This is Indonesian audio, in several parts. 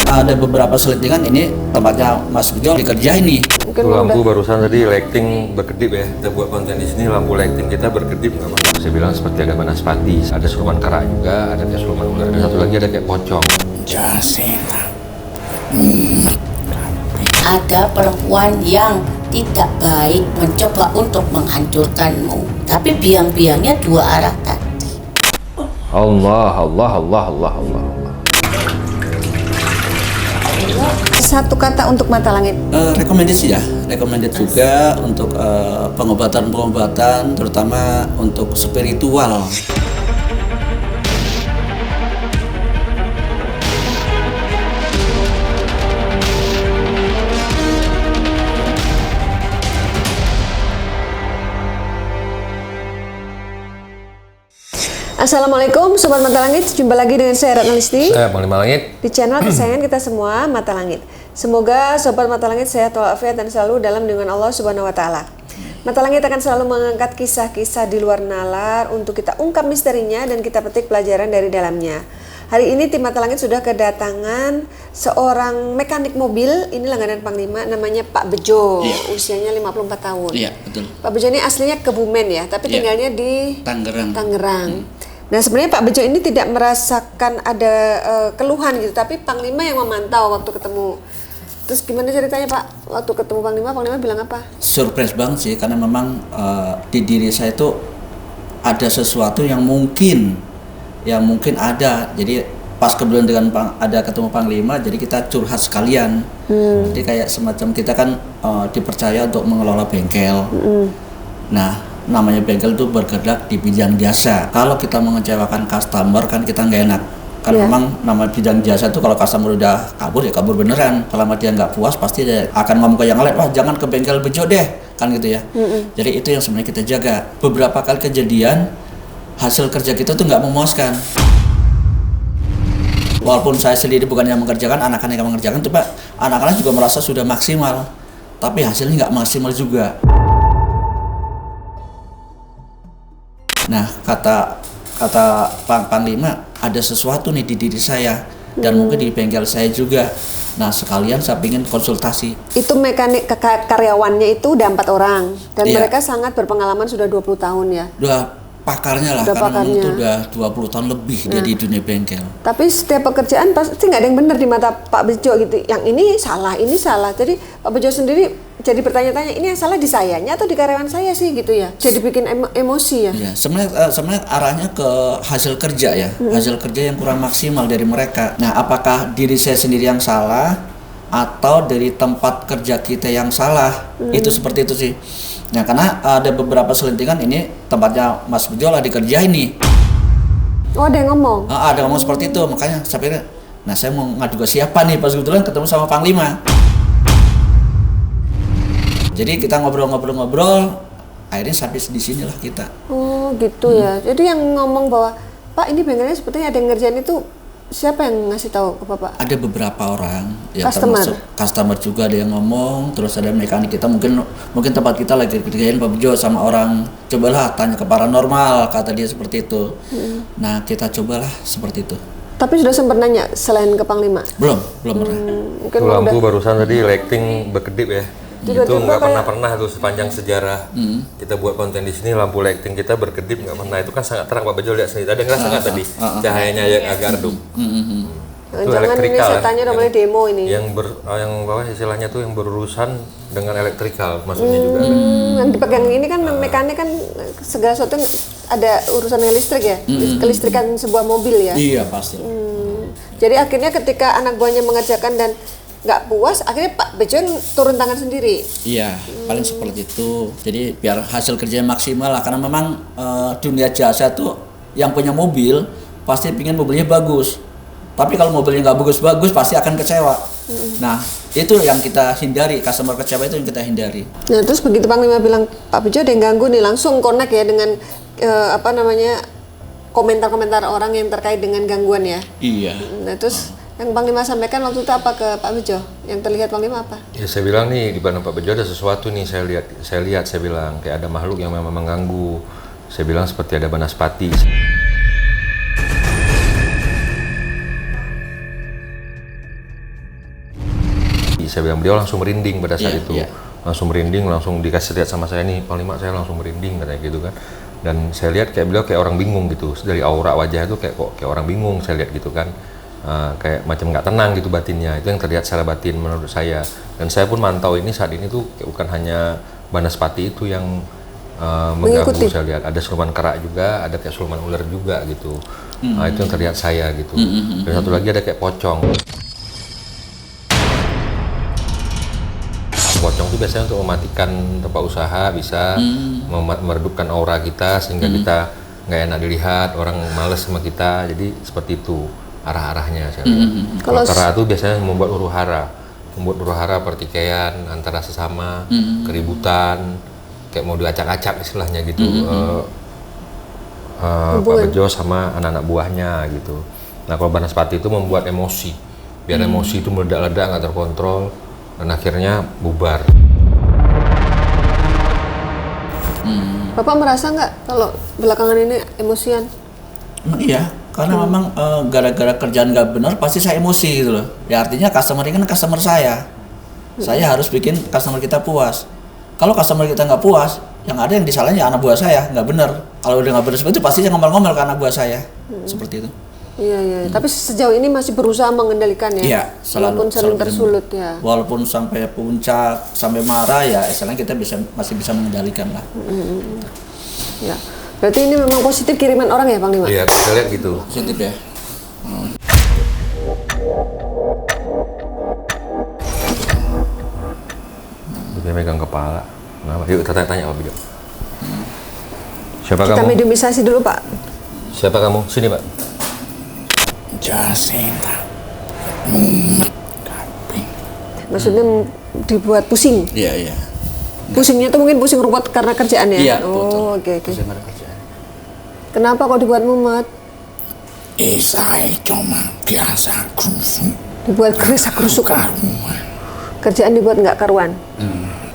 Ada beberapa selentingan ini tempatnya Mas Bejo dikerjain nih. Itu lampu barusan tadi lighting berkedip ya. Kita buat konten di sini lampu lighting kita berkedip nggak apa-apa. Saya bilang seperti ada banaspati, ada siluman kera juga, ada kayak siluman ular, ada satu lagi ada kayak pocong. Jasina. Ada perempuan yang tidak baik mencoba untuk menghancurkanmu, tapi biang-biangnya dua arah tadi. Allah. Satu kata untuk mata langit. Recommended sih ya, recommended juga untuk pengobatan-pengobatan, terutama untuk spiritual. Assalamualaikum Sobat Mata Langit, jumpa lagi dengan saya Ratna Listi Saya Bang Lima Langit. di channel kesayangan kita semua, Mata Langit. Semoga Sobat Mata Langit sehat walafiat dan selalu dalam lindungan Allah Subhanahu wa Ta'ala. Mata Langit akan selalu mengangkat kisah-kisah di luar nalar untuk kita ungkap misterinya dan kita petik pelajaran dari dalamnya. Hari ini tim Mata Langit sudah kedatangan seorang mekanik mobil, ini langganan Panglima, namanya Pak Bejo, usianya 54 tahun. Iya, betul. Pak Bejo ini aslinya Kebumen ya, tapi tinggalnya di Tangerang. Nah sebenarnya Pak Bejo ini tidak merasakan ada keluhan gitu, tapi Panglima yang memantau waktu ketemu. Terus gimana ceritanya Pak? Waktu ketemu Panglima bilang apa? Surprise banget sih, karena memang di diri saya itu ada sesuatu yang mungkin ada. Jadi pas kebetulan dengan ada ketemu Panglima, jadi kita curhat sekalian. Jadi kayak semacam kita kan dipercaya untuk mengelola bengkel. Nah namanya bengkel itu bergerak di bidang jasa. Kalau kita mengecewakan customer kan kita nggak enak. Kan memang nama bidang jasa itu kalau customer udah kabur ya kabur beneran. Selama dia nggak puas pasti dia akan ngomong ke yang lain, wah jangan ke bengkel Bejo deh, kan gitu ya. Jadi itu yang sebenarnya kita jaga. Beberapa kali kejadian hasil kerja kita tuh nggak memuaskan. Walaupun saya sendiri bukan yang mengerjakan, anak-anak yang mengerjakan tuh Pak, anak-anak juga merasa sudah maksimal, tapi hasilnya nggak maksimal juga. Nah, kata Panglima, ada sesuatu nih di diri saya dan mungkin di bengkel saya juga. Nah, sekalian saya ingin konsultasi. Itu mekanik karyawannya itu udah 4 orang dan mereka sangat berpengalaman sudah 20 tahun ya. Udah pakarnya lah, karena itu udah 20 tahun lebih dia di dunia bengkel. Tapi setiap pekerjaan pasti nggak ada yang benar di mata Pak Bejo gitu. Yang ini salah. Jadi Pak Bejo sendiri jadi bertanya-tanya, ini yang salah di sayanya atau di karyawan saya sih gitu ya. Jadi bikin emosi ya. Iya, sebenarnya arahnya ke hasil kerja ya. Hasil kerja yang kurang maksimal dari mereka. Nah, apakah diri saya sendiri yang salah atau dari tempat kerja kita yang salah? Itu seperti itu sih. Nah, karena ada beberapa selentingan ini tempatnya Mas Bejo lah dikerjain nih. Oh, ada yang ngomong? Ada ngomong seperti itu, makanya saya pikir, nah saya mau ngadu ke siapa nih, pas kebetulan ketemu sama Panglima. Jadi kita ngobrol, akhirnya sampai di sinilah kita. Oh gitu ya, jadi yang ngomong bahwa, Pak ini bengkelnya sepertinya ada yang ngerjain itu, siapa yang ngasih tahu ke Bapak? Ada beberapa orang, ya Customer? termasuk customer juga ada yang ngomong, terus ada mekanik kita, mungkin tempat kita lagi kerjain Pak Bejo sama orang, cobalah tanya ke paranormal, kata dia seperti itu. Nah kita cobalah seperti itu. Tapi sudah sempat nanya selain ke Panglima? Belum pernah. Mungkin Itu lampu barusan tadi lighting berkedip ya. Tiba-tiba Itu nggak kayak- pernah tuh sepanjang sejarah kita buat konten di sini lampu lighting kita berkedip nggak pernah. Itu kan sangat terang Pak Bejo, lihat sendiri. Ada ngerasa nggak tadi cahayanya yang agak redup? Itu jangan ini elektrikal setannya udah mulai demo ini. yang bawah istilahnya tuh yang berurusan dengan elektrikal maksudnya juga kan. Yang dipegang ini kan mekanik kan segala sesuatu ada urusan dengan listrik ya, kelistrikan sebuah mobil ya. Iya pasti. Jadi akhirnya ketika anak buahnya mengerjakan dan nggak puas, akhirnya Pak Bejo turun tangan sendiri. Iya, paling seperti itu. Jadi biar hasil kerjanya maksimal lah, karena memang dunia jasa tuh yang punya mobil pasti pingin mobilnya bagus. Tapi kalau mobilnya nggak bagus-bagus pasti akan kecewa. Nah itu yang kita hindari, customer kecewa itu yang kita hindari. Nah terus begitu Panglima bilang Pak Bejo ada yang ganggu nih, langsung connect ya dengan komentar-komentar orang yang terkait dengan gangguan ya. Iya. Nah terus yang Panglima sampaikan waktu itu apa ke Pak Bejo? Yang terlihat Panglima apa? Ya saya bilang nih di badan Pak Bejo ada sesuatu nih, saya bilang kayak ada makhluk yang memang mengganggu. Saya bilang seperti ada banaspati. saya bilang, beliau langsung merinding pada saat Iya, itu. iya. Langsung merinding, langsung dikasih lihat sama saya nih, Panglima, saya langsung merinding katanya gitu kan. Dan saya lihat kayak beliau kayak orang bingung gitu, dari aura wajah itu kayak orang bingung saya lihat gitu kan. Kayak macam nggak tenang gitu batinnya, itu yang terlihat secara batin menurut saya. Dan saya pun mantau ini saat ini tuh kayak bukan hanya Banaspati itu yang mengganggu, saya lihat ada siluman kera juga, ada kayak siluman ular juga gitu. Itu yang terlihat saya gitu. Dan satu lagi ada kayak pocong. Pocong itu biasanya untuk mematikan tempat usaha, bisa meredupkan aura kita sehingga kita nggak enak dilihat, orang males sama kita. Jadi seperti itu arah-arahnya saya lihat. Kalau kera itu biasanya membuat huru-hara pertikaian antara sesama, keributan, kayak mau diacak-acak istilahnya gitu. Pak Bejo sama anak-anak buahnya gitu. Nah kalau Banaspati itu membuat emosi, biar emosi itu meledak-ledak nggak terkontrol dan akhirnya bubar. Bapak merasa nggak kalau belakangan ini emosian? Iya, karena memang gara-gara kerjaan nggak benar pasti saya emosi gitu loh. Ya artinya customer ini kan customer saya. Saya harus bikin customer kita puas. Kalau customer kita nggak puas, yang ada yang disalahin ya anak buah saya, nggak benar. Kalau udah nggak benar seperti itu pasti saya ngomel-ngomel ke anak buah saya. Seperti itu. Iya. Tapi sejauh ini masih berusaha mengendalikan ya? Iya, walaupun sering tersulut ya? Walaupun sampai puncak, sampai marah ya istilahnya kita masih bisa mengendalikan lah. Ya. Berarti ini memang positif kiriman orang ya Panglima? Iya, kita lihat gitu. Positif ya. Dia megang kepala. Kenapa? Yuk kita tanya Pak Bejo. Siapa Kita kamu? mediumisasi dulu Pak. Siapa kamu? Sini Pak. Jasena. Maksudnya dibuat pusing? Iya. Pusingnya tuh mungkin pusing ruwet karena kerjaan ya? Iya, Oh, betul. oke. Bagaimana kerjaan? Kenapa kok dibuat mumet? Saya cuma biasa kusuk Dibuat kerusak-kerusuk. Kerjaan dibuat nggak karuan?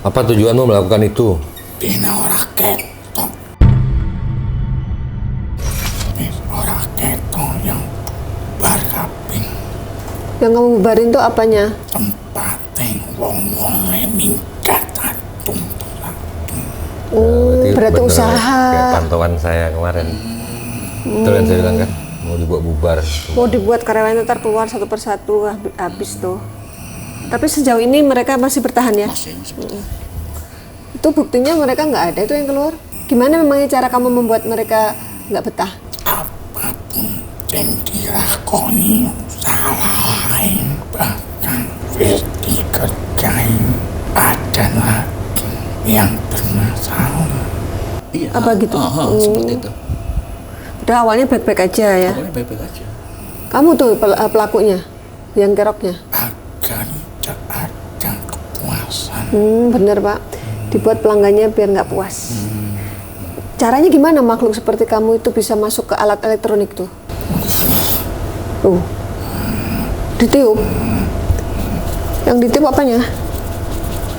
Apa tujuanmu melakukan itu? bina ora ketok. Ora ketok yang bar kaping Yang kamu bubarin tuh apanya? tempatnya wong-wonge minggat atung. Berarti bener, usaha. Kayak pantauan saya kemarin. Itu yang saya bilang kan, mau dibuat bubar. Mau dibuat karyawannya ntar keluar satu persatu habis tuh. Tapi sejauh ini mereka masih bertahan ya? Masih seperti itu. Itu buktinya mereka nggak ada itu yang keluar. Gimana memangnya cara kamu membuat mereka nggak betah? Apapun yang dilakoni salahin bahkan wis dikerjain ada lagi yang bermasalah. Iya. Apa gitu? Seperti itu. Udah awalnya baik-baik aja ya. Pokoknya baik-baik aja. Kamu tuh pelakunya, yang keroknya. Agar tidak ada kepuasan. Bener Pak. Dibuat pelanggannya biar nggak puas. Caranya gimana makhluk seperti kamu itu bisa masuk ke alat elektronik tuh? Ditiup. Yang ditiup apanya?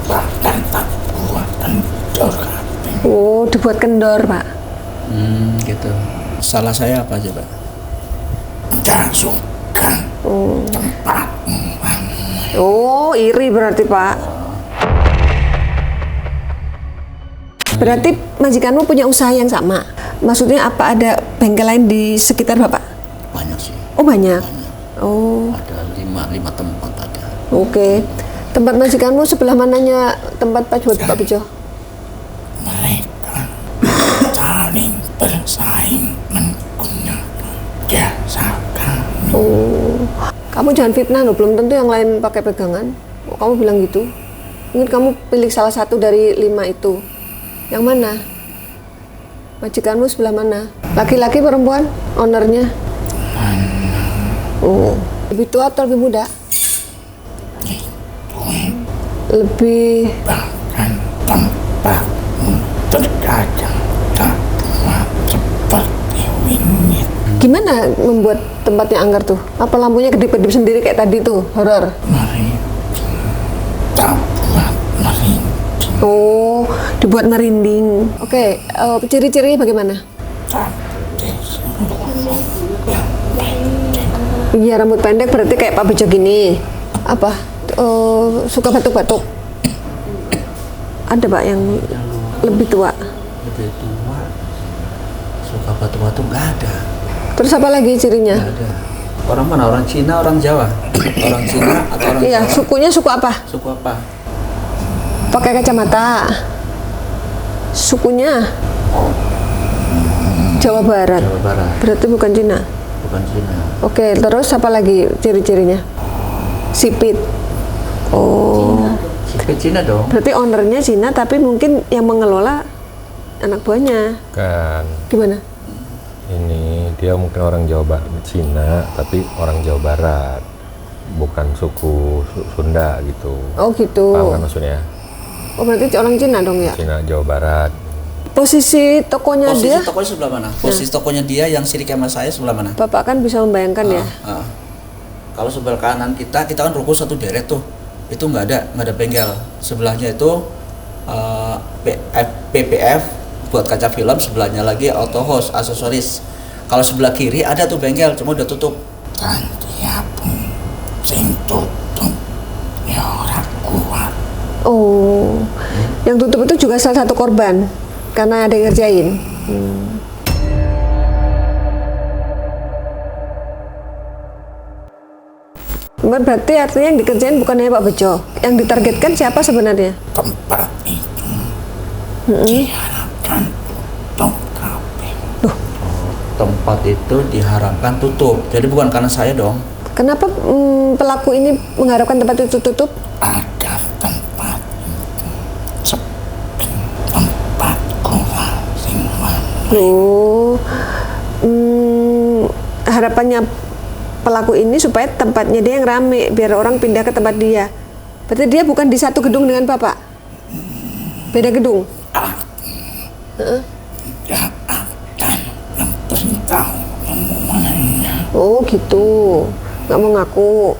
Bahkan tak buat kendor kabeh. Oh, dibuat kendor Pak. Gitu. Salah saya apa aja, Pak? Tak suka tempatmu. Oh, iri berarti Pak. Berarti majikanmu punya usaha yang sama. Maksudnya apa ada bengkel lain di sekitar Bapak? Banyak sih. Oh, banyak. Oh, Ada lima tempat ada. oke. Tempat majikanmu sebelah mananya tempat Pak Bejo? Mereka saling bersaing menggunakan jasa kami. Oh, kamu jangan fitnah loh. Belum tentu yang lain pakai pegangan. Kok kamu bilang gitu? Mungkin kamu pilih salah satu dari 5 itu. Yang mana? Majikanmu sebelah mana? Laki-laki perempuan? Ownernya? Oh, lebih tua atau lebih muda? Lebih Bahkan tempatmu terkadang tak buat seperti wingit. gimana membuat tempatnya angker tuh? Apa lampunya kedip-kedip sendiri kayak tadi tuh? Horor. Tak buat merinding. Oh, dibuat merinding. Oke, ciri-cirinya bagaimana? Tapi Iya, rambut pendek berarti kayak Pak Bejo gini. Apa? suka batuk-batuk. Ada Pak yang lebih tua. Lebih tua, suka batuk-batuk nggak ada. Terus apa lagi cirinya? Nggak ada. Orang mana? Orang Cina, orang Jawa? Orang Cina atau orang Iya, Jawa? sukunya suku apa? Suku apa? Pakai kacamata. Sukunya Jawa Barat. Jawa Barat. Berarti bukan Cina. Bukan Cina. Oke, terus apa lagi ciri-cirinya? Sipit. Oh, Sipit Cina dong. berarti ownernya Cina, tapi mungkin yang mengelola anak buahnya. Kan Gimana? ini dia mungkin orang Jawa Barat, Cina, tapi orang Jawa Barat, bukan suku Sunda gitu. Oh gitu. Paham kan maksudnya? Oh berarti orang Cina dong ya? Cina, Jawa Barat. Posisi tokonya Posisi dia, tokonya sebelah mana? Posisi tokonya dia yang sirik sama saya sebelah mana? Bapak kan bisa membayangkan ya. Ah. Kalau sebelah kanan kita kan ruko satu deret tuh, itu nggak ada bengkel. Sebelahnya itu PPF buat kaca film, sebelahnya lagi auto host aksesoris. Kalau sebelah kiri ada tuh bengkel, cuma udah tutup. Dan dia pun sing tutup ya ora kuat. Oh, yang tutup itu juga salah satu korban karena ada yang ngerjain. Berarti artinya yang dikerjain bukan hanya Pak Bejo. Yang ditargetkan siapa sebenarnya? Tempat itu diharapkan tutup kabeh. Tempat itu diharapkan tutup. Jadi bukan karena saya dong. Kenapa pelaku ini mengharapkan tempat itu tutup? Agar tempat itu sepi, tempat kolam sing wangi. Oh, harapannya pelaku ini supaya tempatnya dia yang rame, biar orang pindah ke tempat dia. Berarti dia bukan di satu gedung dengan Bapak? Beda gedung? Tidak akan memberitahu semuanya. Oh gitu, nggak mau ngaku.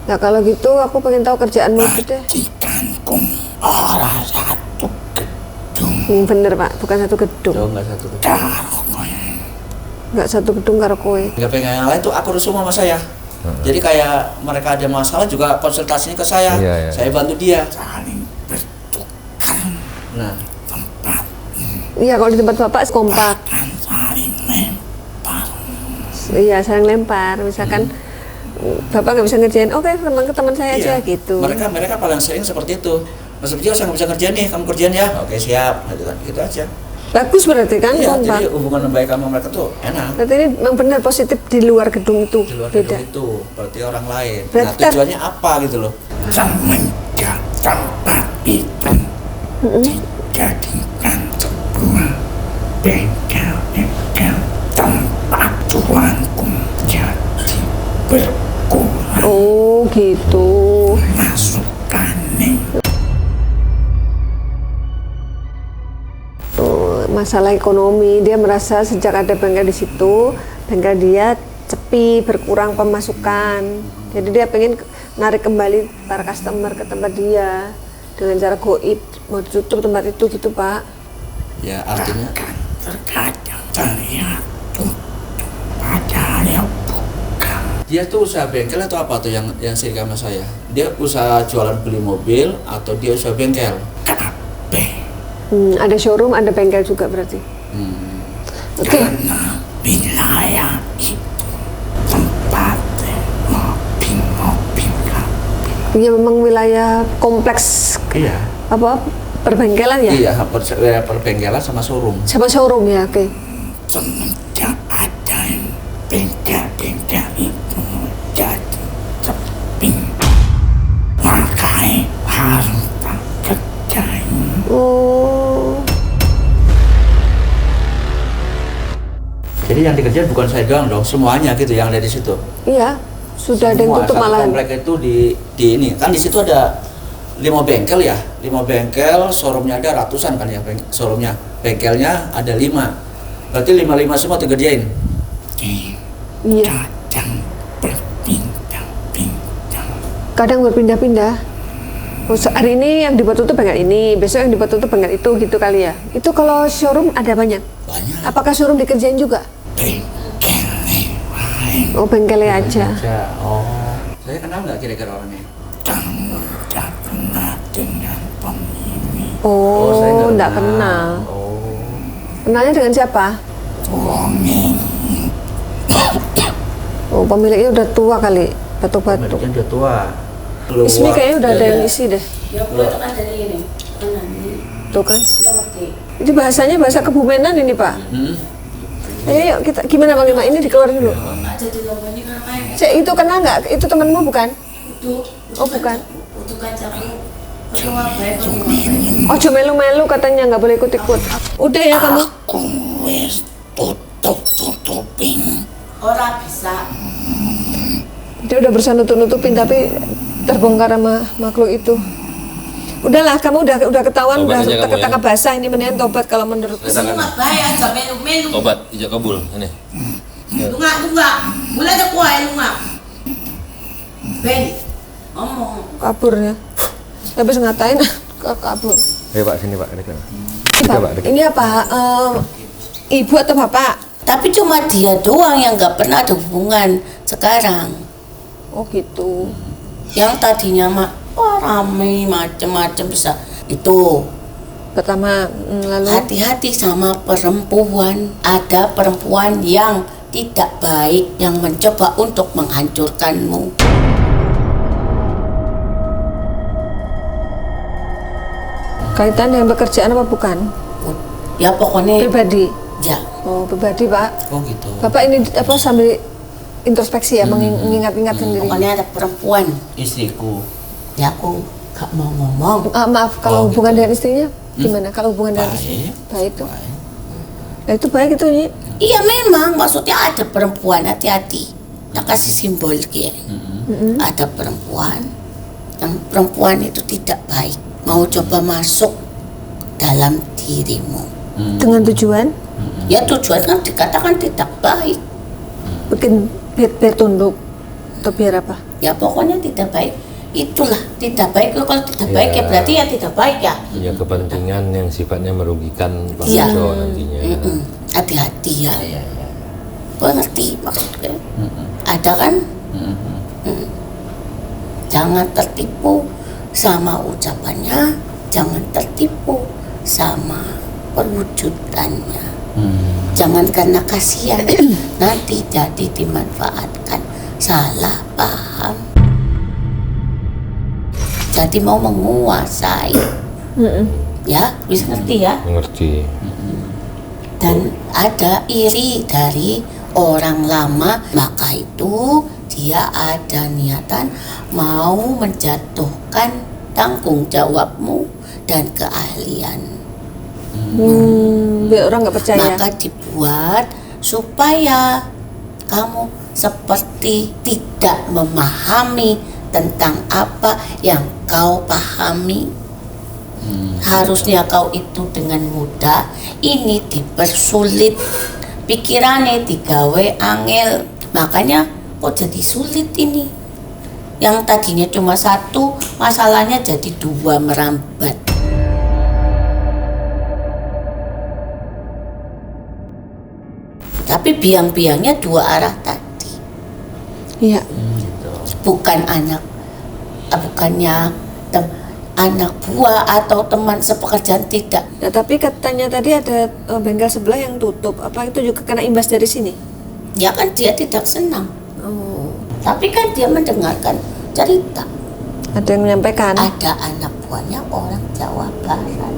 Nah kalau gitu aku pengen tahu kerjaanmu itu deh. Majikanku ora satu gedung Bener Pak, bukan satu gedung. Jauh nggak satu. karo kowe. Nggak satu gedung karo kowe. Nggak pengen yang lain tuh aku rusuh sama saya. Jadi kayak mereka ada masalah juga konsultasinya ke saya. Iya, iya. Saya bantu dia. Saling bertukar Nah, tempat Iya kalau di tempat Bapak kompak. dan saling lempar. Iya saling lempar. Misalkan Bapak nggak bisa ngerjain, oke teman ke teman saya aja iya. gitu. Mereka paling sering seperti itu. Mas Bejo, saya nggak bisa kerjaan nih, kamu kerjaan ya? Oke siap, gitu aja. Bagus berarti kan Iya, kompak. jadi hubungan baik sama mereka tuh enak. Berarti ini memang benar positif di luar gedung itu. Di luar Beda. gedung itu, berarti orang lain. Berarti Nah, kan- tujuannya apa gitu loh? Semenjak tempat itu dijadikan sebuah bengkel-bengkel, tempat tuanku jadi berkurang Oh gitu. masukannya. Masalah ekonomi, dia merasa sejak ada bengkel di situ, bengkel dia sepi, berkurang pemasukan. Jadi dia pengen narik kembali para customer ke tempat dia dengan cara goib, mau ditutup tempat itu gitu Pak. Ya artinya Kan terkadang terlihat tutup padahal ya bukan. dia tuh usaha bengkel atau apa tuh yang sirik sama saya? Dia usaha jualan beli mobil atau dia usaha bengkel? Kabeh Ada showroom, ada bengkel juga berarti. Oke. karena wilayah itu tempatnya mobil-mobil kabeh. Iya memang wilayah kompleks Iya. apa perbengkelan ya? Iya, perbengkelan sama showroom. Sama showroom ya, oke. Semenjak ada yang bengkel-bengkel itu jadi sepi, makanya harus tak kerjain. Oh, Jadi yang dikerjain bukan saya doang dong, semuanya gitu yang ada di situ. iya. Sudah ada yang Semua, tutup satu malahan. komplek itu di ini kan di situ ada 5 bengkel ya, 5 bengkel, showroomnya ada ratusan kan ya showroomnya, bengkelnya ada 5, berarti 5 semua dikerjain. Iya. Kadang berpindah-pindah. Kadang berpindah-pindah. Oh, hari ini yang dibuat tutup bengkel ini, besok yang dibuat tutup bengkel itu gitu kali ya. Itu kalau showroom ada banyak. Banyak. Apakah showroom dikerjain juga? Bengkelnya wae Oh, bengkelnya aja. Oh, saya kenal nggak kira-kira orangnya? tidak pernah dengan pemilik Oh, saya enggak kenal. Kenalnya dengan siapa? wonge. Oh, pemiliknya udah tua kali, batuk-batuk. Pemiliknya udah tua. Ismi kayaknya udah ada yang isi deh. Ya aku itu kan dari ini. Kanan ini. Tuh kan. Ya ngerti. Itu bahasanya bahasa Kebumenan ini, Pak. Ayo kita gimana Bang Ima? Ini dikeluarin dulu. Nggak jadi lombanya karena kayak Cek, itu kenal nggak? Itu temanmu bukan? itu. Oh, bukan. Itu kacaku. Aku ngapain kamu? Ojo melu-melu katanya nggak boleh ikut-ikut. Udah ya kamu. Aku wis tutup-tutupin. Orang bisa. Dia udah berusaha nutup-nutupin tapi terbongkar sama makhluk itu. Udahlah, kamu udah ketahuan, Tobat udah aja kamu tertangkap basah, ini mendingan tobat kalau menurut. Kamu ngapain aja melu-melu. Obat ijab kabul ini. Lunga. Mulai ada kuah lunga. Ben. Ngomong. Kabur ya. Habis ngatain kabur. Pak sini Pak. Dekat. Pak, ini apa? Ibu atau bapak? Tapi cuma dia doang yang nggak pernah ada hubungan sekarang. Oh gitu. Yang tadinya mah rame macem-macem bisa itu. Pertama, lalu Hati-hati sama perempuan. Ada perempuan yang tidak baik yang mencoba untuk menghancurkanmu. kaitan dengan pekerjaan apa bukan? Ya pokoknya Pribadi. ya. Oh, pribadi, Pak. Oh gitu. Bapak ini apa sambil introspeksi ya, mengingat-ingat sendiri. Pokoknya ada perempuan. Istriku. Ya aku gak mau ngomong. Maaf, kalau Oh, hubungan gitu. dengan istrinya gimana? Kalau hubungan dengan Baik. istrinya baik tuh. Nah, itu baik itu Nyi. Iya memang maksudnya ada perempuan, hati-hati. Nah kasih simbol kayak. Ada perempuan. Yang perempuan itu tidak baik. Mau coba masuk dalam dirimu. Dengan tujuan Ya tujuan kan dikatakan tidak baik. bikin biar tunduk atau biar apa? Ya pokoknya tidak baik. Itulah tidak baik. Kalau tidak baik ya berarti ya tidak baik ya. Punya kepentingan yang sifatnya merugikan Pak Iya. Bejo nantinya. Hati-hati ya. Iya. Kau ngerti maksudnya? Ada kan? Jangan tertipu sama ucapannya, jangan tertipu sama perwujudannya. Jangan karena kasihan nanti jadi dimanfaatkan, salah paham. Jadi mau menguasai. Ya, bisa ngerti ya? Mengerti. Dan ada iri dari orang lama, maka itu dia ada niatan mau menjatuhkan tanggung jawabmu dan keahlian. Biar orang nggak percaya. Maka dibuat supaya kamu seperti tidak memahami tentang apa yang kau pahami. Harusnya kau itu dengan mudah, ini dipersulit, pikirannya digawe angel, makanya kok jadi sulit ini. Yang tadinya cuma satu, masalahnya jadi dua, merambat. Tapi biang-biangnya dua arah tadi. Iya. Bukan anak, bukannya anak buah atau teman sepekerjaan, tidak. Nah, tapi katanya tadi ada bengkel sebelah yang tutup. Apa itu juga kena imbas dari sini? Ya kan dia tidak senang. Oh, Tapi kan dia mendengarkan cerita. ada yang menyampaikan. Ada anak buahnya orang Jawa Barat.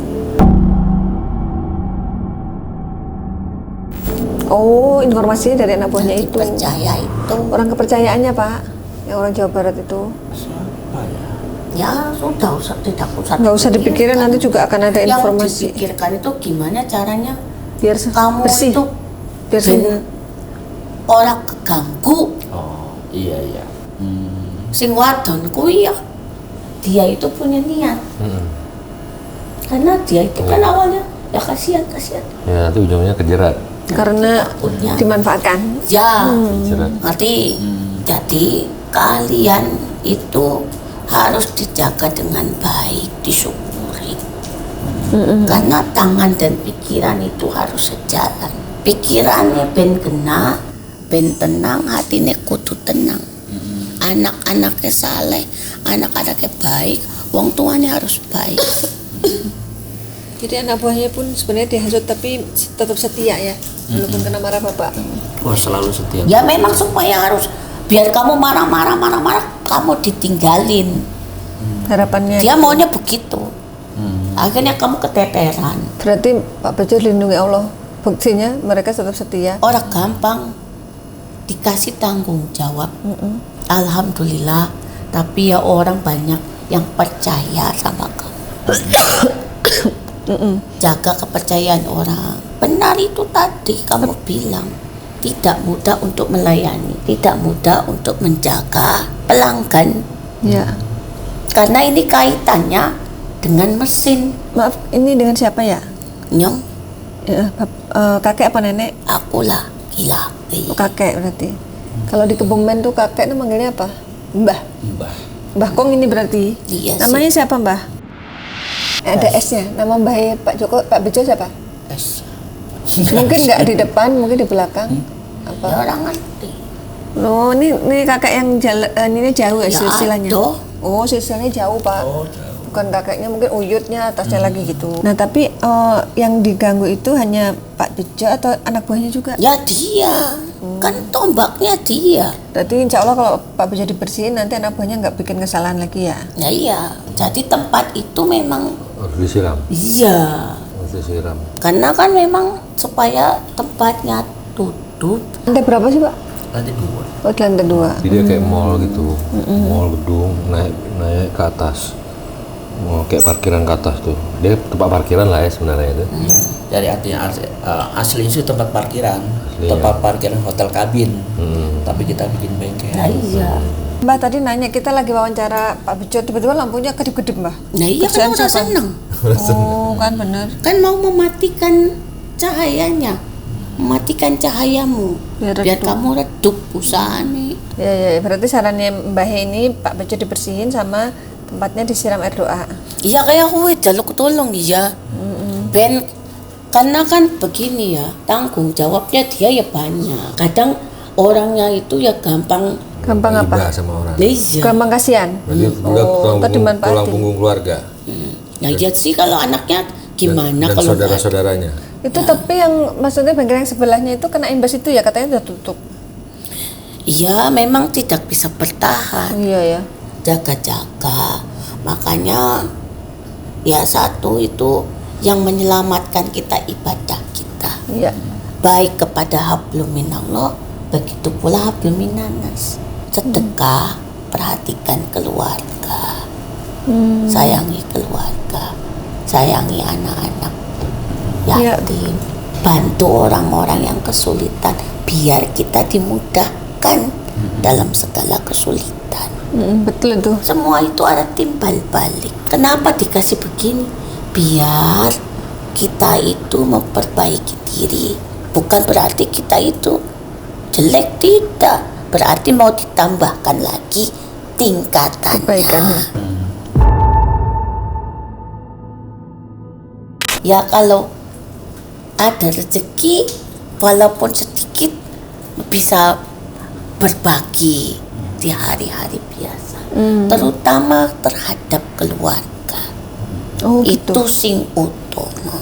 Oh, informasinya dari anak buahnya itu. Percaya itu. Orang kepercayaannya, Pak, yang orang Jawa Barat itu. Ya sudah, tidak usah. Nggak usah dipikirin, nanti juga akan ada informasi. Yang dipikirkan itu gimana caranya Biar kamu bersih. itu Biar sembuh. orang keganggu. Oh iya. Sing wadon kuwi ya, dia itu punya niat. Karena dia itu kan awalnya ya kasihan. Ya nanti ujungnya kejerat. Karena Takutnya. dimanfaatkan. Ya, Kejerat. ngerti. Jadi kalian itu harus dijaga dengan baik, disyukuri. Karena tangan dan pikiran itu harus sejalan. Pikirannya ben kena, ben tenang, hatinya kudu tenang. anak-anaknya saleh, anak-anaknya baik, wong tuanya harus baik. Jadi anak buahnya pun sebenarnya dihasut tapi tetap setia ya, walaupun kena marah bapak. Wah, selalu setia. Ya memang supaya harus, biar kamu marah-marah, kamu ditinggalin. Harapannya. Dia maunya begitu. Akhirnya kamu keteteran. Berarti Pak Bejo dilindungi Allah. Buktinya mereka tetap setia. Orang gampang dikasih tanggung jawab. Alhamdulillah. Tapi ya orang banyak yang percaya sama kamu. Jaga kepercayaan orang. Benar itu tadi kamu bilang. Tidak mudah untuk melayani, tidak mudah untuk menjaga pelanggan. Ya. Karena ini kaitannya dengan mesin. Maaf, ini dengan siapa ya? Nyong, Ya, kakek apa nenek? akulah gila. Oh, kakek berarti. Kalau di Kebumen tuh kakek itu manggilnya apa? Mbah. Mbah. Mbah Kong ini berarti. Iya Namanya siapa Mbah? Ada S-nya. Nama Mbah Pak Bejo siapa? S. Mungkin nggak di depan, mungkin di belakang. Ya Apa? orang ngerti. Oh, ini kakek yang ini jauh ya Ya, silsilahnya. aduh. Oh, silsilahnya jauh Pak. Oh, jauh. Bukan kakeknya, mungkin uyutnya atasnya lagi gitu. Nah tapi yang diganggu itu hanya Pak Bejo atau anak buahnya juga? Ya dia, kan tombaknya dia. Berarti insya Allah kalau Pak Bejo dibersihin nanti anak buahnya nggak bikin kesalahan lagi ya? Ya iya, jadi tempat itu memang Harus disiram. iya. Harus disiram. Karena kan memang supaya tempatnya tutup. Lantai berapa sih Pak? Lantai 2. Oh di lantai 2. Jadi dia kayak mall gitu, mall gedung naik ke atas. Oh, kayak parkiran ke atas tuh. Dia tempat parkiran lah ya sebenarnya itu. Jadi artinya asli itu tempat parkiran, Asli, tempat parkiran hotel kabin. Tapi kita bikin bengkel. Nah iya. Mbak tadi nanya kita lagi wawancara Pak Bejo, tiba-tiba lampunya kedip-kedip Mbak. Nah iya kan Kerjaan udah siapa? seneng. Oh kan bener. Kan mau mematikan cahayanya, mematikan cahayamu, Biar biar redup. kamu redup usahane. Ya berarti sarannya Mbah ini Pak Bejo dibersihin sama tempatnya disiram air doa. Iya kayak aku jaluk tolong iya. Ben karena kan begini ya, tanggung jawabnya dia ya banyak. Kadang orangnya itu ya gampang. Gampang apa? Iba sama orang. Iya. Gampang kasihan. Berarti udah ntar dimanfaatin. tulang punggung keluarga. Nah ya sih kalau anaknya gimana dan kalau nggak- saudara-saudaranya. Itu tapi yang maksudnya bengkel yang sebelahnya itu kena imbas itu ya katanya udah tutup. Iya memang tidak bisa bertahan. Iya ya. Jaga-jaga. Makanya ya satu itu yang menyelamatkan kita ibadah kita. Iya. Baik kepada hablum minallah, begitu pula hablum minannas. Sedekah, perhatikan keluarga. Sayangi keluarga, sayangi anak-anak yatim. Bantu orang-orang yang kesulitan biar kita dimudahkan dalam segala kesulitan. Betul itu. Semua itu ada timbal balik. Kenapa dikasih begini? Biar kita itu memperbaiki diri. Bukan berarti kita itu jelek, tidak. Berarti mau ditambahkan lagi tingkatannya. Kebaikannya. Ya kalau ada rezeki walaupun sedikit bisa berbagi di hari-hari biasa. Terutama terhadap keluarga. Oh gitu. Itu sing utama.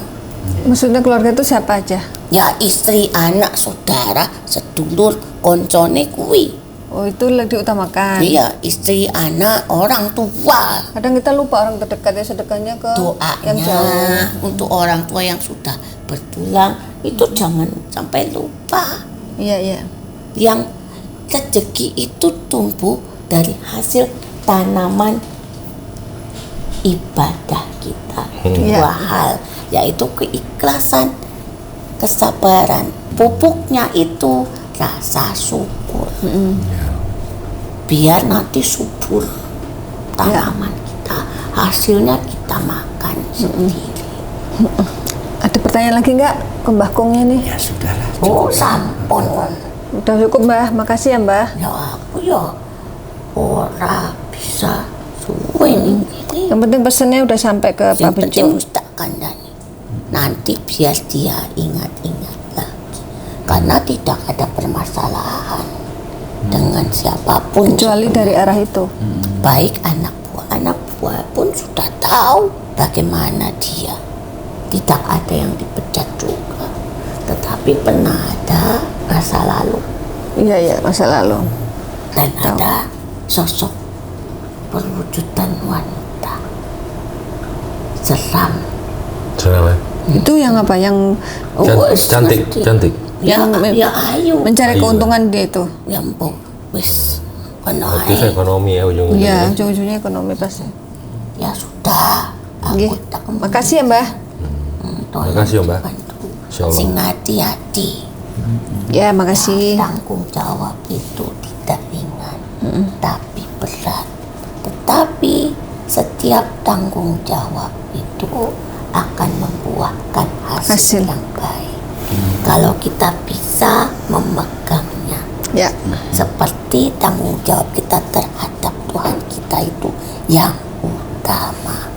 Maksudnya keluarga itu siapa aja? Ya istri, anak, saudara, sedulur, koncone kuwi. Oh itu lebih diutamakan. Iya, istri, anak, orang tua. Kadang kita lupa orang terdekat ya sedekahnya ke yang jauh. Doanya untuk orang tua yang sudah bertulang itu jangan sampai lupa. Iya iya. Yang rezeki itu tumbuh dari hasil tanaman ibadah kita. Dua Iya. hal, yaitu keikhlasan, kesabaran. Pupuknya itu rasa syukur. Biar nanti subur tanaman kita, hasilnya kita makan sendiri. Ada pertanyaan lagi nggak ke Mbah Kongnya nih? Ya sudahlah. Oh sampun. Udah cukup Mbah, makasih ya Mbah. Ya aku ya ora bisa suwe ini. Yang penting pesannya udah sampai ke Pak Yang penting Bejo. mesti tak kandani. Nanti biar dia ingat-ingat lagi. Karena tidak ada permasalahan. dengan siapapun. Kecuali dari arah itu. Baik anak buah pun sudah tahu bagaimana dia. Tidak ada yang dipecat juga, tetapi pernah ada masa lalu. Iya, masa lalu. Dan ada sosok perwujudan wanita seram. Kenapa? Itu yang apa? Yang Cantik. Ya, ya ayu. mencari Ayu. keuntungan dia itu. Ya mbok wis ono Itu ae. ekonomi ya ujung-ujungnya. Iya, ujung-ujungnya ekonomi pasti. Ya sudah, Nggih. aku tak Makasih ya, Mbah. tolong Makasih ya, Mbak. bantu. Insyaallah. Sing hati-hati. Ya, makasih. Tanggung jawab itu tidak ringan, tapi berat. Tetapi setiap tanggung jawab itu akan membuahkan hasil Hasil. yang baik. Kalau kita bisa memegangnya, Ya. seperti tanggung jawab kita terhadap Tuhan kita itu yang utama.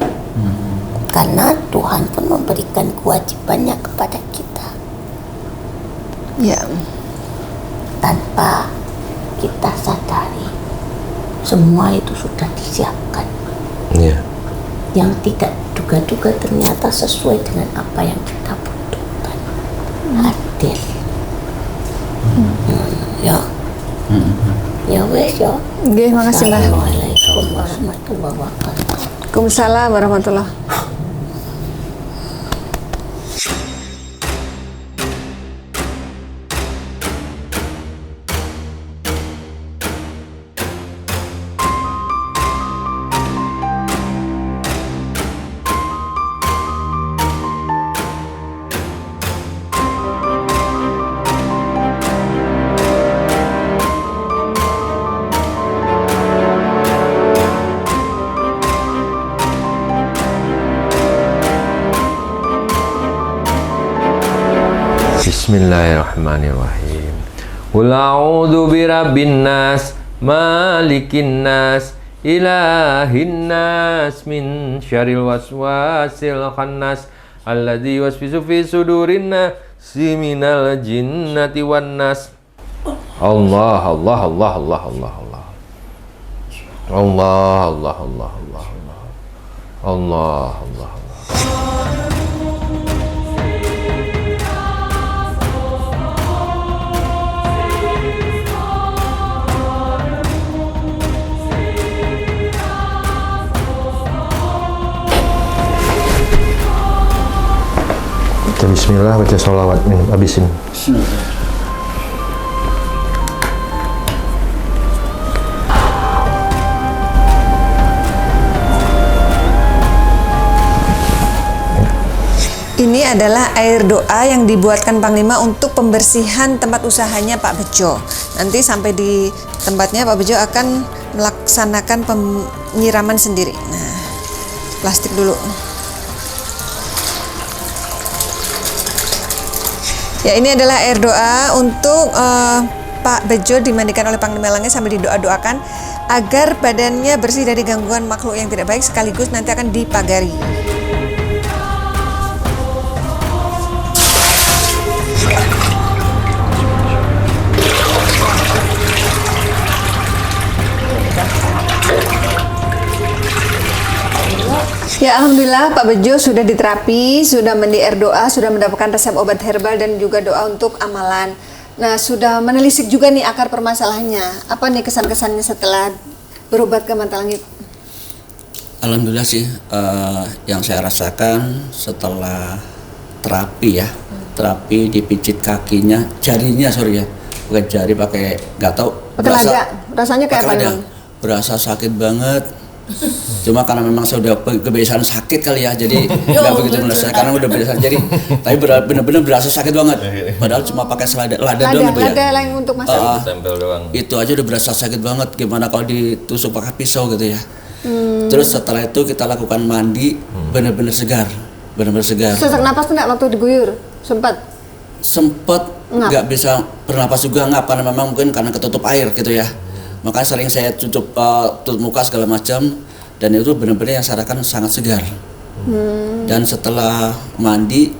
Karena Tuhan pun memberikan kewajibannya kepada kita Ya. tanpa kita sadari. Semua itu sudah disiapkan. Iya. Yang tidak duga-duga ternyata sesuai dengan apa yang kita butuhkan. Adil. Ya. Ya wes ya. Nggih, makasih, Mbah. Assalamualaikum warahmatullahi wabarakatuh. Waalaikumsalam warahmatullahi. Bismillahirrahmanirrahim. Qul a'udzu birabbin nas, malikin nas, ilahin nas, min syarril waswasil khannas, alladzi yuwaswisu fi sudurin nasi minal jinnati wan nas. Allah Allah Allah Allah Allah Allah. Allah Allah Allah Allah Allah. Allah Allah Allah. Bismillah, baca sholawat nih, habisin. Ini adalah air doa yang dibuatkan Panglima untuk pembersihan tempat usahanya Pak Bejo. Nanti sampai di tempatnya Pak Bejo akan melaksanakan penyiraman sendiri. Nah, plastik dulu. Ya, ini adalah air doa untuk Pak Bejo dimandikan oleh Panglima Langit sambil didoa-doakan agar badannya bersih dari gangguan makhluk yang tidak baik, sekaligus nanti akan dipagari. Ya, alhamdulillah Pak Bejo sudah diterapi, sudah mandi air doa, sudah mendapatkan resep obat herbal dan juga doa untuk amalan. Nah, sudah menelisik juga nih akar permasalahannya. Apa nih kesan-kesannya setelah berobat ke Mata Langit? Alhamdulillah sih, yang saya rasakan setelah terapi ya, terapi dipijit kakinya, jarinya sorry ya, bukan jari, pakai nggak tahu. Pakai lada, rasanya kayak apa pakai lada. emang? Berasa sakit banget. Cuma karena memang saya udah kebiasaan sakit kali ya, jadi nggak begitu merasa. Karena udah biasa, jadi tapi benar-benar berasa sakit banget. Padahal cuma pakai lada doang itu ya. Lada yang untuk masak. Tempel doang. Itu aja udah berasa sakit banget. Gimana kalau ditusuk pakai pisau gitu ya. Terus setelah itu kita lakukan mandi, benar-benar segar, benar-benar segar. Sesak napas enggak waktu diguyur? Sempat Nggak bisa bernapas juga, nggak, karena memang mungkin karena ketutup air gitu ya. Makanya sering saya tutup muka segala macam, dan itu benar-benar yang saya rasakan sangat segar. Dan setelah mandi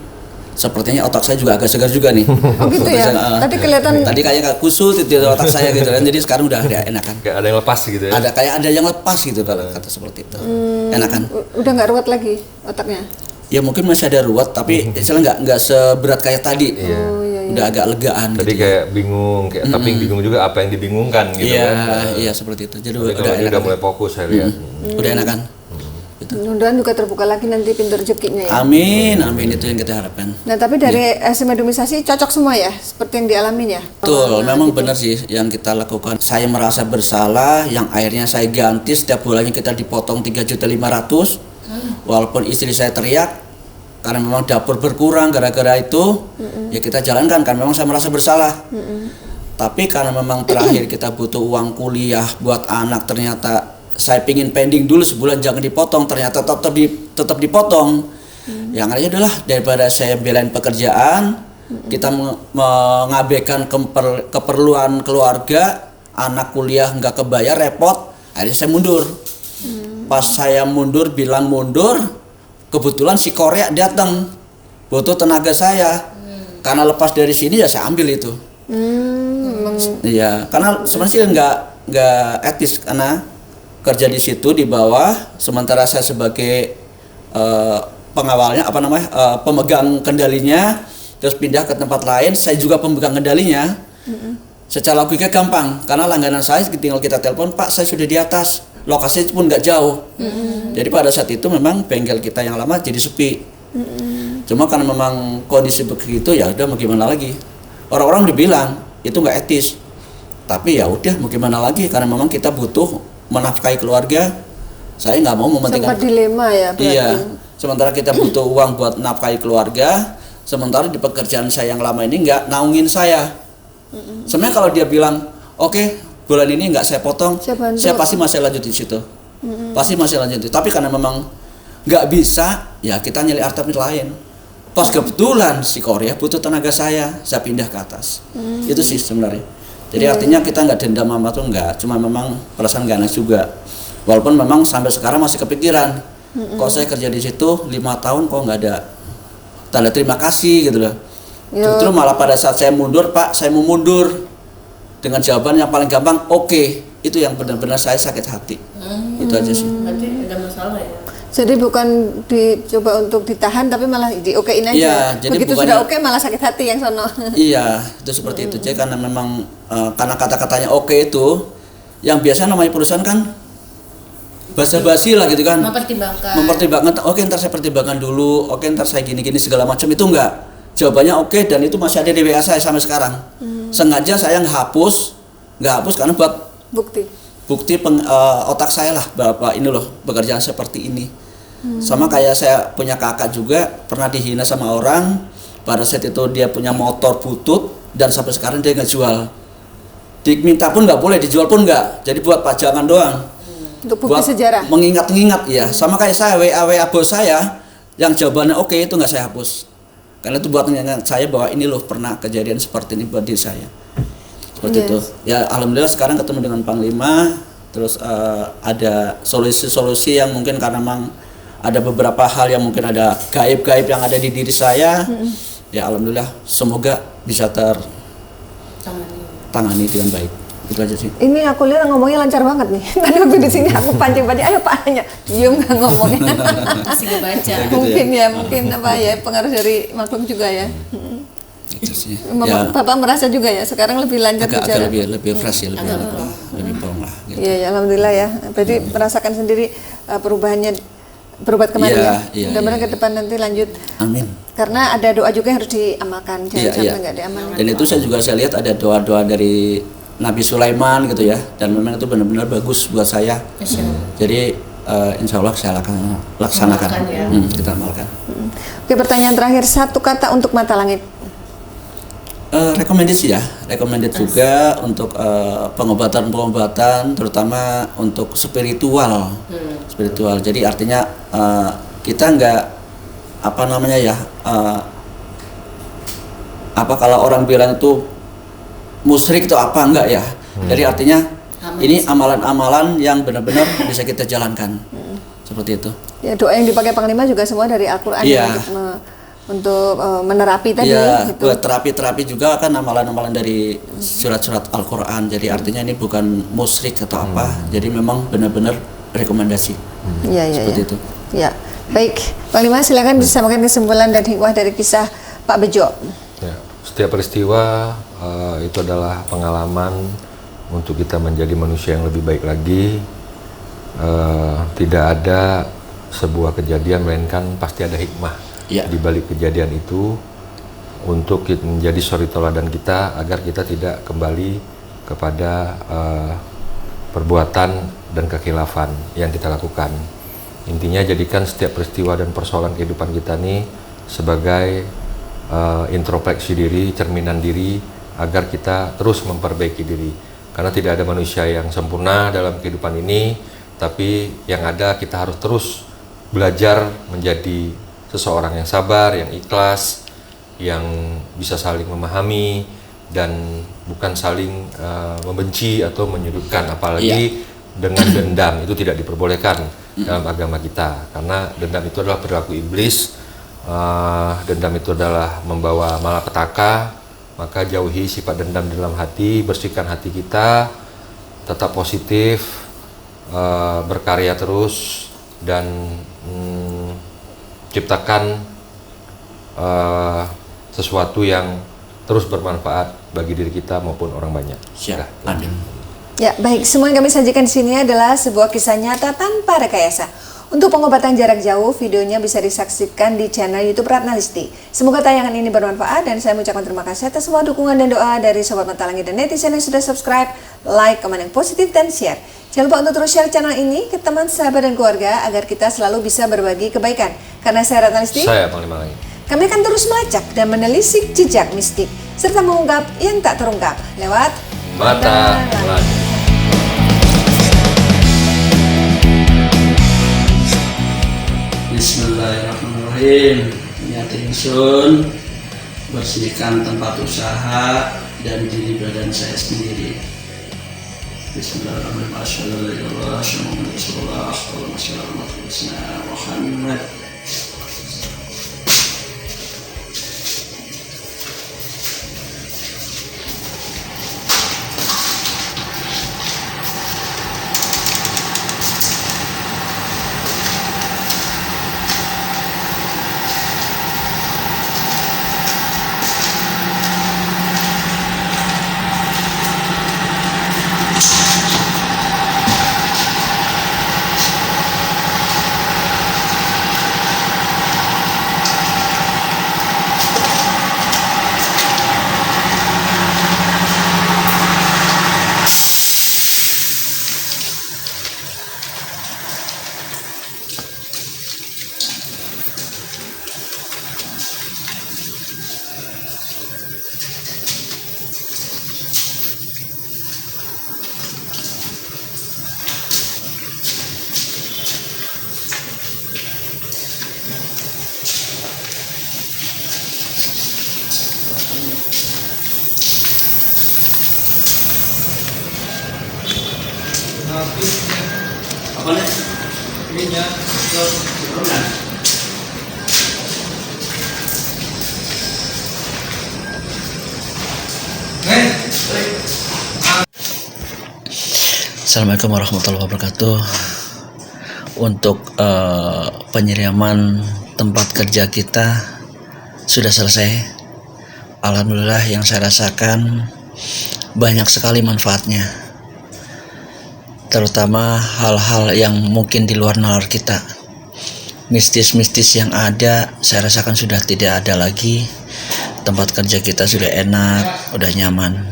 sepertinya otak saya juga agak segar juga nih. Oh gitu ya. Tadi kelihatan. Tadi kayak nggak kusut di otak saya gitu kan. Jadi sekarang udah ada enakan. Kayak ada yang lepas gitu ya. Ada yang lepas gitu kalau kata seperti itu. Enakan. Udah nggak ruwet lagi otaknya. Ya mungkin masih ada ruwet tapi istilah nggak seberat kayak tadi. Oh iya. Udah agak legaan. Tadi gitu kayak bingung, kayak tapi bingung juga apa yang dibingungkan gitu Iya, kan. iya seperti itu. Jadi Tapi udah kalau ini enakan. udah mulai fokus saya lihat. Udah enakan. Mudah-mudahan juga terbuka lagi nanti pintu rezekinya ya. Amin, amin itu yang kita harapkan. Nah tapi dari medomisasi cocok semua ya, seperti yang dialamin ya. Betul, memang benar sih yang kita lakukan. Saya merasa bersalah, yang akhirnya saya ganti setiap bulannya kita dipotong 3.500.000. Walaupun istri saya teriak karena memang dapur berkurang gara-gara itu, ya kita jalankan kan. Memang saya merasa bersalah. Tapi karena memang terakhir kita butuh uang kuliah buat anak, ternyata saya pingin pending dulu sebulan jangan dipotong, ternyata tetap dipotong. Yang akhirnya adalah daripada saya belain pekerjaan, kita mengabaikan keperluan keluarga, anak kuliah nggak kebayar, repot, akhirnya saya mundur. Pas saya mundur, bilang mundur, kebetulan si Korea datang, butuh tenaga saya. Karena lepas dari sini ya saya ambil itu. Iya, karena sebenarnya sih nggak etis karena kerja di situ di bawah, sementara saya sebagai pengawalnya pemegang kendalinya, terus pindah ke tempat lain, saya juga pemegang kendalinya. Secara logika gampang, karena langganan saya tinggal kita telepon, Pak saya sudah di atas, lokasinya pun nggak jauh. Jadi pada saat itu memang bengkel kita yang lama jadi sepi. Cuma karena memang kondisi begitu ya udah mau gimana lagi. Orang-orang udah bilang itu nggak etis. Tapi ya udah mau gimana lagi karena memang kita butuh menafkahi keluarga. Saya nggak mau mementingkan. Sempat dilema ya berarti. Iya. Sementara kita butuh uang buat nafkahi keluarga, sementara di pekerjaan saya yang lama ini nggak naungin saya. Sebenarnya kalau dia bilang, oke, bulan ini nggak saya potong, saya pasti masih lanjut di situ. Pasti masih lanjut. Tapi karena memang nggak bisa, ya kita nyari alternatif lain. Pas kebetulan si Korea butuh tenaga saya pindah ke atas. Itu sih sebenarnya. Jadi artinya kita nggak dendam sama tuh nggak, cuma memang perasaan gak enak juga. Walaupun memang sampai sekarang masih kepikiran, kok saya kerja di situ 5 tahun kok nggak ada tanda terima kasih gitu loh. Justru malah pada saat saya mundur, Pak saya mau mundur dengan jawaban yang paling gampang, oke. Itu yang benar-benar saya sakit hati. Itu aja sih. Berarti ada masalah ya? Jadi bukan dicoba untuk ditahan tapi malah diokein aja. Iya, jadi begitu bukannya, sudah oke malah sakit hati yang sono. Iya, itu seperti itu. Jadi karena memang karena kata-katanya oke itu, yang biasa namanya perusahaan kan basa-basi lah gitu kan. Mempertimbangkan. Oke, ntar saya pertimbangkan dulu. Oke, ntar saya gini-gini segala macam itu enggak. Jawabannya oke dan itu masih ada di WA saya sampai sekarang. Sengaja saya nggak hapus karena buat bukti otak saya lah, Bapak ini loh pekerjaan seperti ini. Sama kayak saya punya kakak juga pernah dihina sama orang, pada saat itu dia punya motor butut dan sampai sekarang dia nggak jual. Diminta pun nggak boleh, dijual pun nggak. Jadi buat pajangan doang. Untuk bukti sejarah. Mengingat-ingat ya. Sama kayak saya WA bos saya yang jawabannya oke itu nggak saya hapus. Karena itu buat mengingat saya bahwa ini loh pernah kejadian seperti ini buat diri saya. Seperti itu. Ya alhamdulillah sekarang ketemu dengan Panglima, terus ada solusi-solusi yang mungkin karena memang ada beberapa hal yang mungkin ada gaib-gaib yang ada di diri saya. Ya alhamdulillah semoga bisa tertangani dengan baik. Itu aja sih. Ini aku lihat ngomongnya lancar banget nih. Tadi waktu di sini aku pancing-pancing, ayo Pak hanya diem nggak ngomongnya. Masih ngebaca. Mungkin ya, mungkin apa ya pengaruh dari makhluk juga ya. Itu sih. Bapak merasa juga ya sekarang lebih lancar bicara. Agak lebih fresh ya, lebih plong lah. Gitu. Iya, ya, alhamdulillah ya. Berarti merasakan sendiri perubahannya berobat kemarin ya. Mudah-mudahan ke depan nanti lanjut. Amin. Karena ada doa juga yang harus diamalkan, jangan sampai nggak diamalkan. Dan itu saya lihat ada doa-doa dari Nabi Sulaiman gitu ya, dan memang itu benar-benar bagus buat saya. Jadi insya Allah saya akan laksanakan. Kita amalkan. Oke, pertanyaan terakhir, satu kata untuk mata langit. Recommended juga untuk pengobatan, terutama untuk spiritual. Jadi artinya kita nggak kalau orang bilang itu musyrik itu apa enggak ya. Jadi artinya ini amalan-amalan yang benar-benar bisa kita jalankan. Seperti itu. Ya, doa yang dipakai Panglima juga semua dari Al-Qur'an untuk untuk menerapi tadi Ya, gitu. buat terapi-terapi juga kan amalan-amalan dari surat-surat Al-Quran. Jadi artinya ini bukan musyrik atau apa. Jadi memang benar-benar rekomendasi. Iya, iya, Seperti iya. itu. Ya, baik. Panglima silakan disampaikan kesimpulan dan hikmah dari kisah Pak Bejo. Ya, setiap peristiwa itu adalah pengalaman untuk kita menjadi manusia yang lebih baik lagi. Tidak ada sebuah kejadian melainkan pasti ada hikmah Ya. di balik kejadian itu untuk menjadi suri teladan kita agar kita tidak kembali kepada perbuatan dan kekhilafan yang kita lakukan. Intinya jadikan setiap peristiwa dan persoalan kehidupan kita ini sebagai introspeksi diri, cerminan diri agar kita terus memperbaiki diri. Karena tidak ada manusia yang sempurna dalam kehidupan ini, tapi yang ada kita harus terus belajar menjadi seseorang yang sabar, yang ikhlas, yang bisa saling memahami dan bukan saling membenci atau menyudutkan, apalagi dengan dendam. Itu tidak diperbolehkan dalam agama kita, karena dendam itu adalah perilaku iblis. Dendam itu adalah membawa malapetaka. Maka jauhi sifat dendam dalam hati, bersihkan hati kita, tetap positif, berkarya terus, dan ciptakan sesuatu yang terus bermanfaat bagi diri kita maupun orang banyak. Siap. Amin. Ya, baik. Semua yang kami sajikan di sini adalah sebuah kisah nyata tanpa rekayasa. Untuk pengobatan jarak jauh, videonya bisa disaksikan di channel YouTube Ratna Listi. Semoga tayangan ini bermanfaat dan saya mengucapkan terima kasih atas semua dukungan dan doa dari Sobat Mata Langit dan netizen yang sudah subscribe, like, komen yang positif, dan share. Jangan lupa untuk terus share channel ini ke teman, sahabat, dan keluarga agar kita selalu bisa berbagi kebaikan. Karena saya Ratna Listi, Saya Panglima Langit. kami akan terus melacak dan menelisik jejak mistik serta mengungkap yang tak terungkap lewat Mata Langit. Bismillahirrahmanirrahim. Niat ingsun bersihkan tempat usaha dan diri badan saya sendiri. Bismillahirrahmanirrahim. Assalamualaikum Muhammad. Apa nih? Ininya, turunan. Assalamualaikum warahmatullahi wabarakatuh. Untuk penyiraman tempat kerja kita sudah selesai. Alhamdulillah, yang saya rasakan banyak sekali manfaatnya, terutama hal-hal yang mungkin di luar nalar kita. Mistis-mistis yang ada saya rasakan sudah tidak ada lagi. Tempat kerja kita sudah enak, udah nyaman.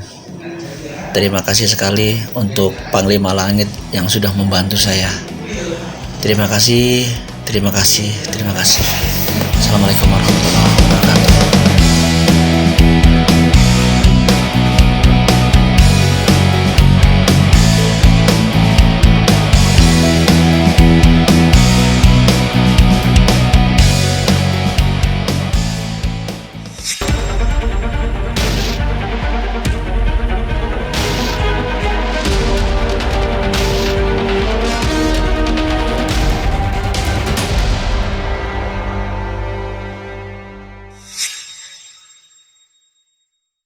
Terima kasih sekali untuk Panglima Langit yang sudah membantu saya. Terima kasih, terima kasih, terima kasih. Assalamualaikum warahmatullahi wabarakatuh.